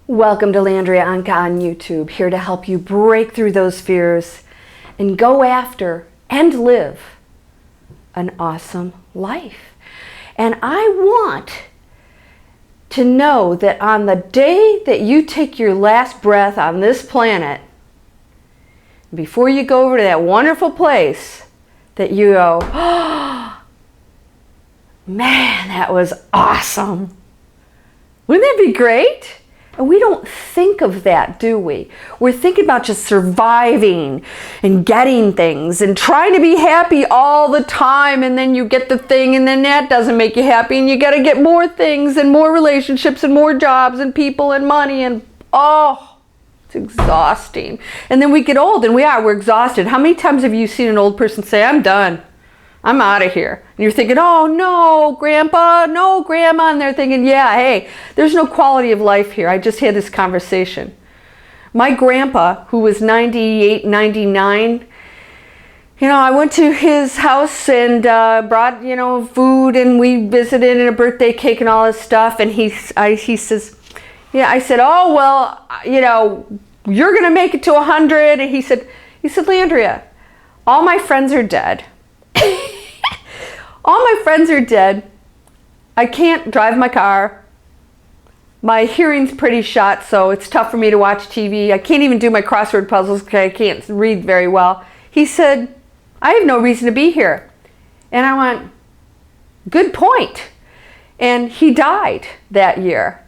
Welcome to Landria Anka on YouTube, here to help you break through those fears and go after and live an awesome life. And I want to know that on the day that you take your last breath on this planet, before you go over to that wonderful place, that you go, oh, man, that was awesome. Wouldn't that be great? And we don't think of that, do we? We're thinking about just surviving and getting things and trying to be happy all the time, and then you get the thing and then that doesn't make you happy and you got to get more things and more relationships and more jobs and people and money, and oh, it's exhausting. And then we get old and we're exhausted. How many times have you seen an old person say, I'm done, I'm out of here? And you're thinking, oh no, Grandpa, no, Grandma. And they're thinking, yeah, hey, there's no quality of life here. I just had this conversation. My grandpa, who was 98, 99, I went to his house and brought, food, and we visited, and a birthday cake and all this stuff. And he says, yeah, I said, oh, well, you're going to make it to 100. And he said, Landria, all my friends are dead. All my friends are dead. I can't drive my car. My hearing's pretty shot, so it's tough for me to watch TV. I can't even do my crossword puzzles because I can't read very well. He said, I have no reason to be here. And I went, good point. And he died that year.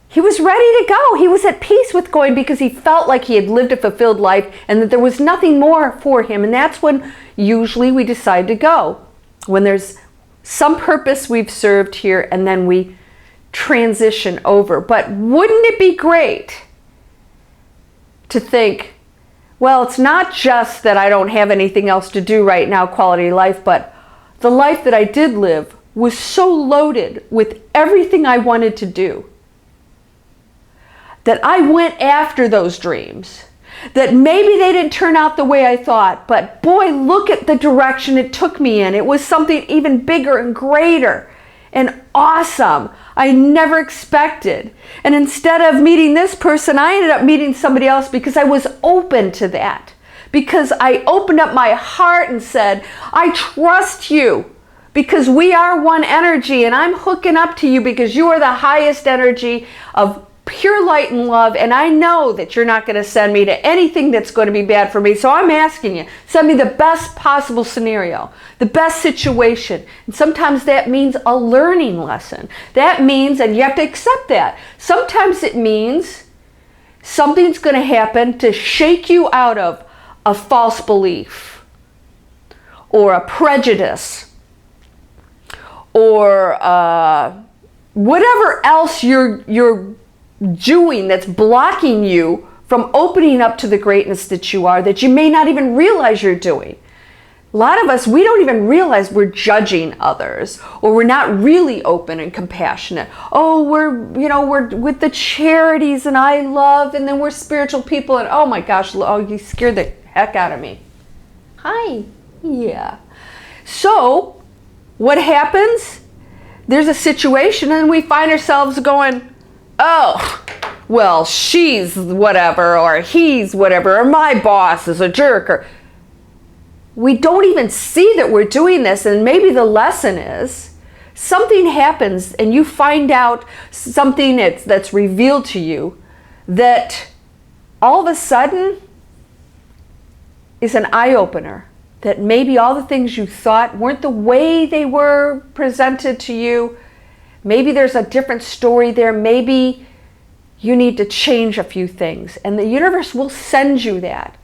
He was ready to go. He was at peace with going because he felt like he had lived a fulfilled life and that there was nothing more for him. And that's when usually we decide to go. When there's some purpose we've served here, and then we transition over. But wouldn't it be great to think, well, it's not just that I don't have anything else to do right now, quality life, but the life that I did live was so loaded with everything I wanted to do that I went after those dreams. That maybe they didn't turn out the way I thought, but boy, look at the direction it took me in. It was something even bigger and greater and awesome. I never expected. And instead of meeting this person, I ended up meeting somebody else because I was open to that. Because I opened up my heart and said, I trust you because we are one energy, and I'm hooking up to you because you are the highest energy of pure light and love, and I know that you're not going to send me to anything that's going to be bad for me. So I'm asking you, send me the best possible scenario, the best situation. And sometimes that means a learning lesson. That means, and you have to accept that, sometimes it means something's going to happen to shake you out of a false belief or a prejudice or whatever else you're doing that's blocking you from opening up to the greatness that you are, that you may not even realize you're doing. A lot of us, we don't even realize we're judging others, or we're not really open and compassionate. Oh, we're with the charities and I love, and then we're spiritual people, and oh my gosh, oh, you scared the heck out of me. Hi. Yeah. So what happens? There's a situation and we find ourselves going, oh, well, she's whatever, or he's whatever, or my boss is a jerk, or we don't even see that we're doing this. And maybe the lesson is something happens and you find out something that's revealed to you that all of a sudden is an eye-opener, that maybe all the things you thought weren't the way they were presented to you. Maybe there's a different story there. Maybe you need to change a few things, and the universe will send you that.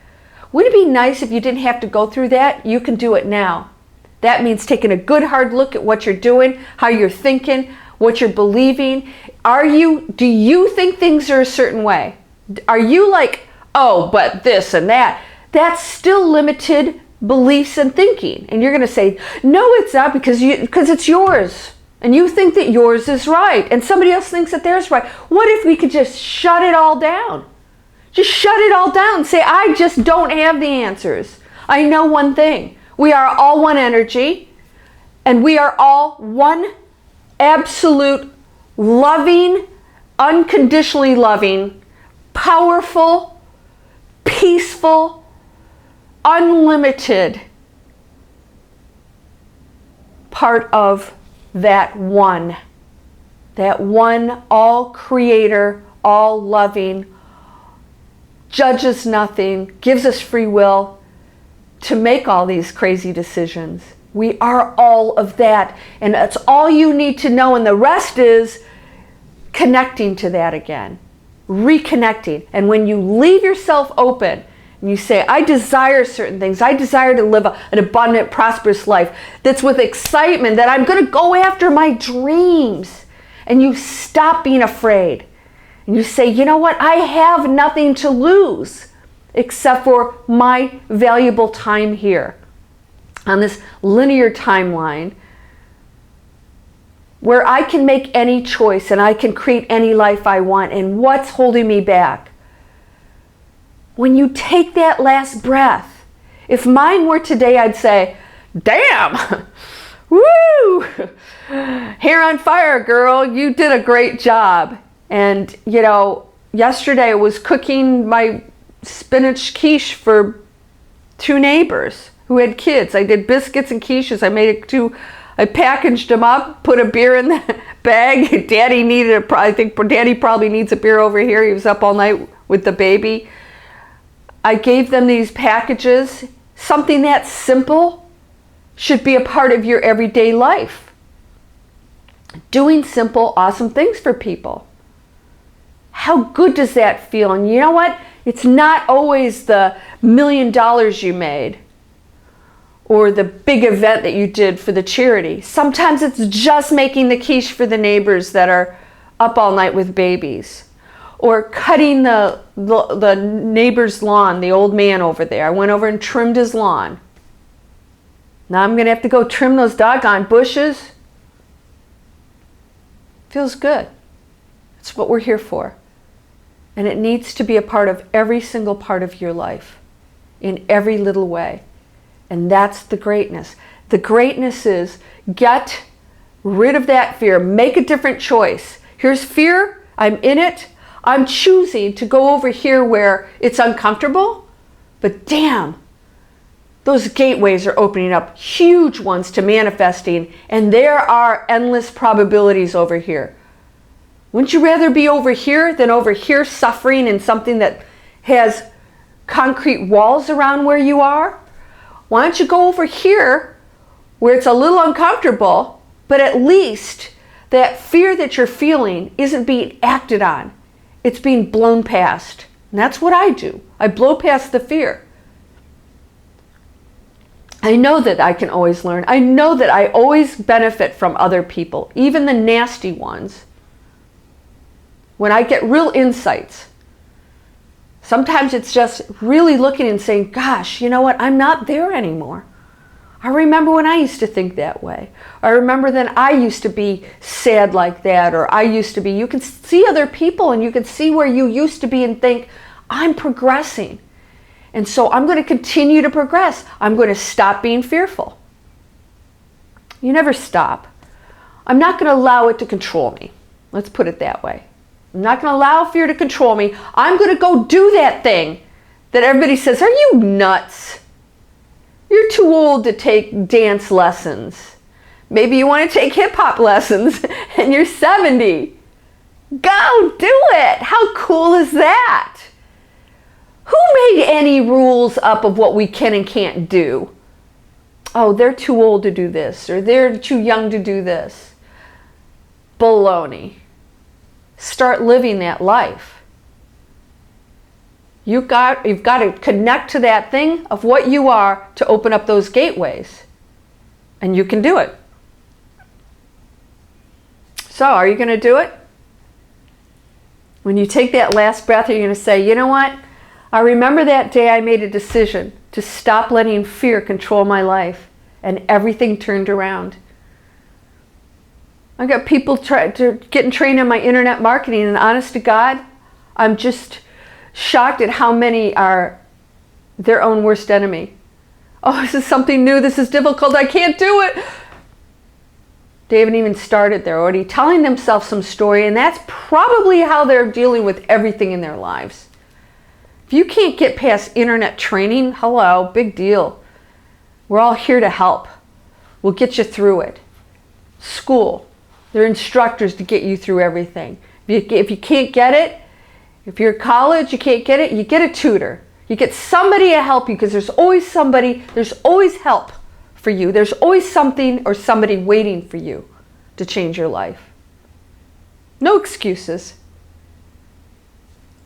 Wouldn't it be nice if you didn't have to go through that? You can do it now. That means taking a good hard look at what you're doing, how you're thinking, what you're believing. Do you think things are a certain way? Are you like, oh, but this and that? That's still limited beliefs and thinking. And you're going to say, no, it's not, because it's yours. And you think that yours is right, and somebody else thinks that theirs is right. What if we could just shut it all down? Just shut it all down. Say, I just don't have the answers. I know one thing. We are all one energy, and we are all one absolute, loving, unconditionally loving, powerful, peaceful, unlimited part of that one all creator, all loving, judges nothing, gives us free will to make all these crazy decisions. We are all of that, and that's all you need to know, and the rest is connecting to that again, reconnecting. And when you leave yourself open and you say, I desire certain things, I desire to live an abundant, prosperous life that's with excitement, that I'm going to go after my dreams, and you stop being afraid and you say, you know what, I have nothing to lose except for my valuable time here on this linear timeline where I can make any choice and I can create any life I want, and what's holding me back? When you take that last breath, if mine were today, I'd say, damn, woo, hair on fire, girl, you did a great job. And, you know, yesterday I was cooking my spinach quiche for 2 neighbors who had kids. I did biscuits and quiches. I packaged them up, put a beer in the bag. Daddy needed I think Daddy probably needs a beer over here. He was up all night with the baby. I gave them these packages. Something that simple should be a part of your everyday life. Doing simple, awesome things for people. How good does that feel? And you know what? It's not always the $1 million you made or the big event that you did for the charity. Sometimes it's just making the quiche for the neighbors that are up all night with babies, or cutting the neighbor's lawn, the old man over there. I went over and trimmed his lawn. Now I'm going to have to go trim those doggone bushes. Feels good. It's what we're here for. And it needs to be a part of every single part of your life, in every little way. And that's the greatness. The greatness is get rid of that fear. Make a different choice. Here's fear. I'm in it. I'm choosing to go over here where it's uncomfortable. But damn, those gateways are opening up, huge ones to manifesting. And there are endless probabilities over here. Wouldn't you rather be over here than over here suffering in something that has concrete walls around where you are? Why don't you go over here where it's a little uncomfortable, but at least that fear that you're feeling isn't being acted on. It's being blown past. And that's what I do. I blow past the fear. I know that I can always learn. I know that I always benefit from other people, even the nasty ones. When I get real insights, sometimes it's just really looking and saying, gosh, you know what? I'm not there anymore. I remember when I used to think that way. I remember that I used to be sad like that, or I used to be. You can see other people and you can see where you used to be and think, I'm progressing. And so I'm going to continue to progress. I'm going to stop being fearful. You never stop. I'm not going to allow it to control me. Let's put it that way. I'm not going to allow fear to control me. I'm going to go do that thing that everybody says, are you nuts? You're too old to take dance lessons. Maybe you want to take hip hop lessons and you're 70. Go do it. How cool is that? Who made any rules up of what we can and can't do? Oh, they're too old to do this, or they're too young to do this. Baloney. Start living that life. You've got to connect to that thing of what you are to open up those gateways. And you can do it. So, are you going to do it? When you take that last breath, are you going to say, you know what? I remember that day I made a decision to stop letting fear control my life, and everything turned around. I got people getting trained in my internet marketing, and honest to God, I'm just shocked at how many are their own worst enemy. Oh, this is something new. This is difficult. I can't do it. They haven't even started. They're already telling themselves some story, and that's probably how they're dealing with everything in their lives. If you can't get past internet training, hello, big deal. We're all here to help. We'll get you through it. School, they're instructors to get you through everything. If you can't get it, if you're at college, you can't get it, you get a tutor. You get somebody to help you, because there's always somebody, there's always help for you. There's always something or somebody waiting for you to change your life. No excuses.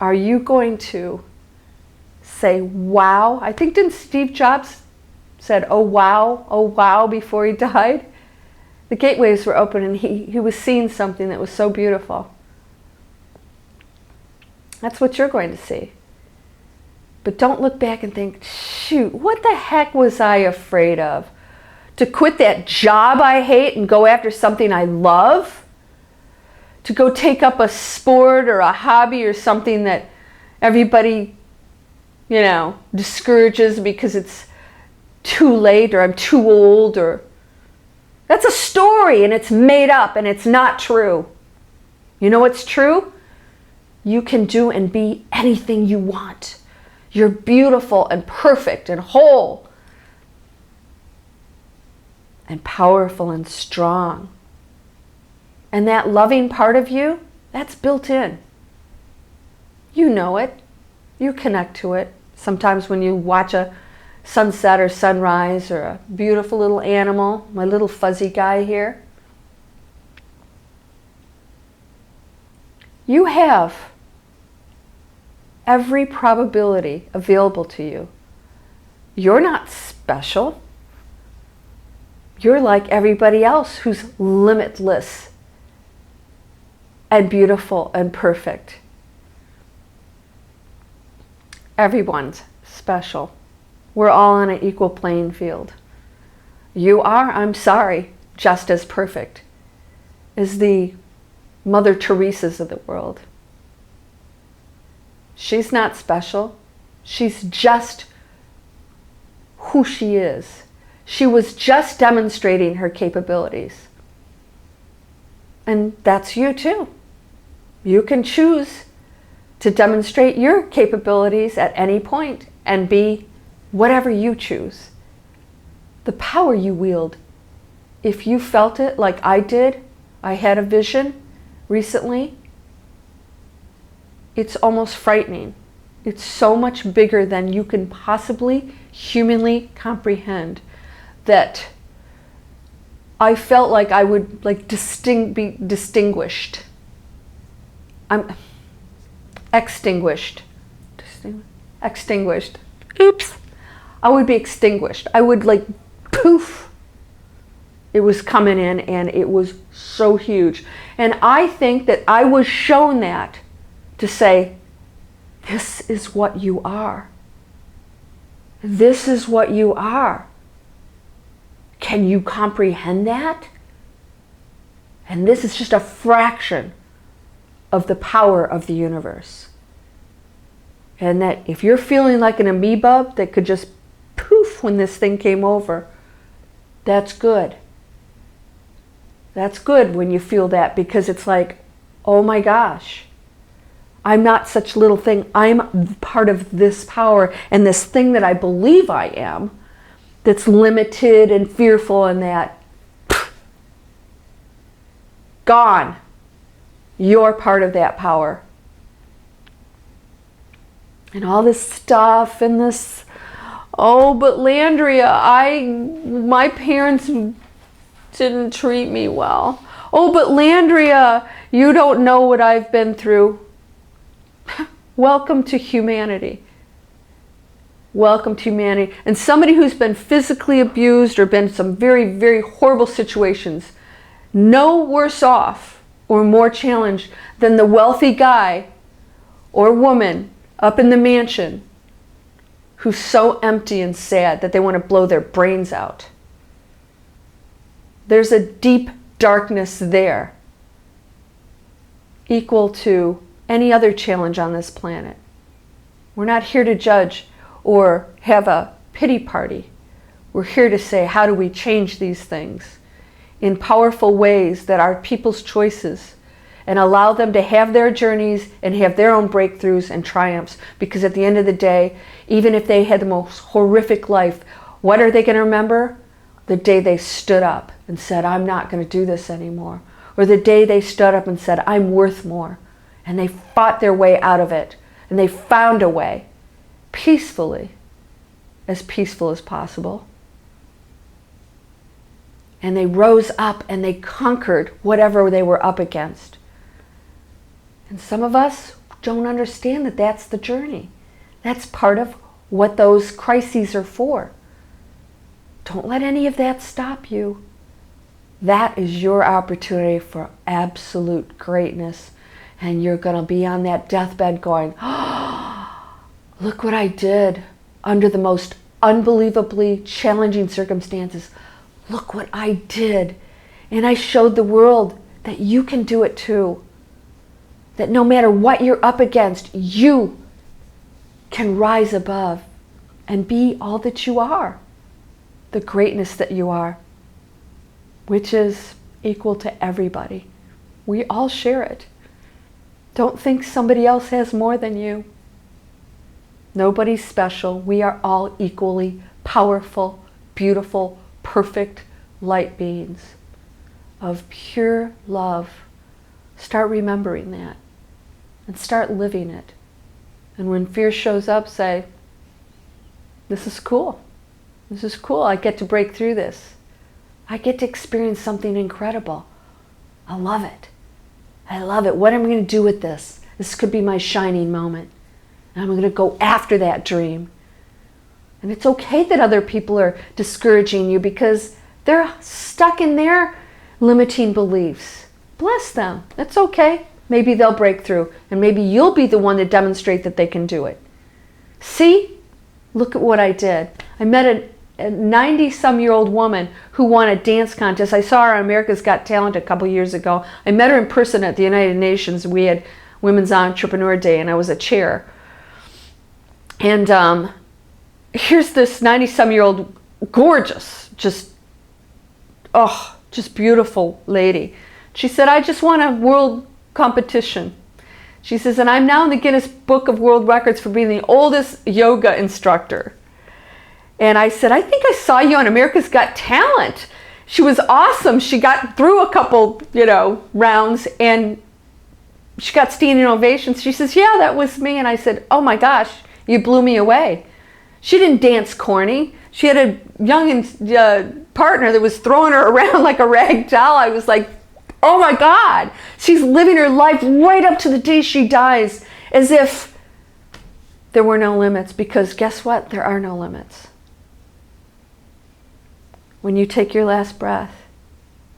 Are you going to say, wow? I think, didn't Steve Jobs said, oh wow, before he died? The gateways were open, and he was seeing something that was so beautiful. That's what you're going to see. But don't look back and think, shoot, what the heck was I afraid of? To quit that job I hate and go after something I love? To go take up a sport or a hobby or something that everybody, discourages because it's too late, or I'm too old, or... That's a story, and it's made up, and it's not true. You know what's true? You can do and be anything you want. You're beautiful and perfect and whole and powerful and strong. And that loving part of you, that's built in. You know it. You connect to it. Sometimes when you watch a sunset or sunrise or a beautiful little animal, my little fuzzy guy here, you have every probability available to you. You're not special. You're like everybody else who's limitless and beautiful and perfect. Everyone's special. We're all on an equal playing field. You are, I'm sorry, just as perfect as the Mother Teresa's of the world. She's not special. She's just who she is. She was just demonstrating her capabilities. And that's you too. You can choose to demonstrate your capabilities at any point and be whatever you choose. The power you wield, if you felt it like I did, I had a vision recently, it's almost frightening. It's so much bigger than you can possibly humanly comprehend, that I felt like I would be distinguished. I'm extinguished. Extinguished. Oops. I would be extinguished. I would poof. It was coming in, and it was so huge. And I think that I was shown that to say, this is what you are. This is what you are. Can you comprehend that? And this is just a fraction of the power of the universe. And that if you're feeling like an amoeba that could just poof when this thing came over, that's good. That's good when you feel that, because it's like, oh my gosh, I'm not such a little thing. I'm part of this power and this thing that I believe I am, that's limited and fearful, and that gone. You're part of that power. And all this stuff and this, oh, but Landria, my parents didn't treat me well. Oh, but Landria, you don't know what I've been through. Welcome to humanity. Welcome to humanity. And somebody who's been physically abused or been in some very, very horrible situations, no worse off or more challenged than the wealthy guy or woman up in the mansion who's so empty and sad that they want to blow their brains out. There's a deep darkness there, equal to any other challenge on this planet. We're not here to judge or have a pity party. We're here to say, how do we change these things in powerful ways that are people's choices, and allow them to have their journeys and have their own breakthroughs and triumphs. Because at the end of the day, even if they had the most horrific life, what are they going to remember? The day they stood up and said, I'm not going to do this anymore. Or the day they stood up and said, I'm worth more. And they fought their way out of it. And they found a way, peacefully, as peaceful as possible. And they rose up and they conquered whatever they were up against. And some of us don't understand that that's the journey. That's part of what those crises are for. Don't let any of that stop you. That is your opportunity for absolute greatness. And you're going to be on that deathbed going, oh, look what I did under the most unbelievably challenging circumstances. Look what I did. And I showed the world that you can do it too. That no matter what you're up against, you can rise above and be all that you are. The greatness that you are, which is equal to everybody. We all share it. Don't think somebody else has more than you. Nobody's special. We are all equally powerful, beautiful, perfect light beings of pure love. Start remembering that and start living it. And when fear shows up, say, this is cool. This is cool. I get to break through this. I get to experience something incredible. I love it. I love it. What am I going to do with this? This could be my shining moment. And I'm going to go after that dream. And it's okay that other people are discouraging you because they're stuck in their limiting beliefs. Bless them. It's okay. Maybe they'll break through. And maybe you'll be the one to demonstrate that they can do it. See? Look at what I did. I met a 90-some-year-old woman who won a dance contest. I saw her on America's Got Talent a couple years ago. I met her in person at the United Nations. We had Women's Entrepreneur Day, and I was a chair. And here's this 90-some-year-old, gorgeous, just beautiful lady. She said, I just won a world competition. She says, and I'm now in the Guinness Book of World Records for being the oldest yoga instructor. And I said, I think I saw you on America's Got Talent. She was awesome. She got through a couple, rounds, and she got standing ovations. She says, yeah, that was me. And I said, oh my gosh, you blew me away. She didn't dance corny. She had a young partner that was throwing her around like a rag doll. I was like, oh my God, she's living her life right up to the day she dies as if there were no limits, because guess what? There are no limits. When you take your last breath,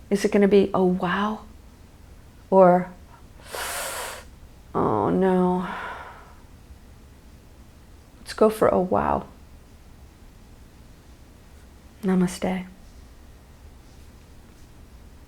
is it going to be, oh wow? Or, oh no? Let's go for, oh wow. Namaste.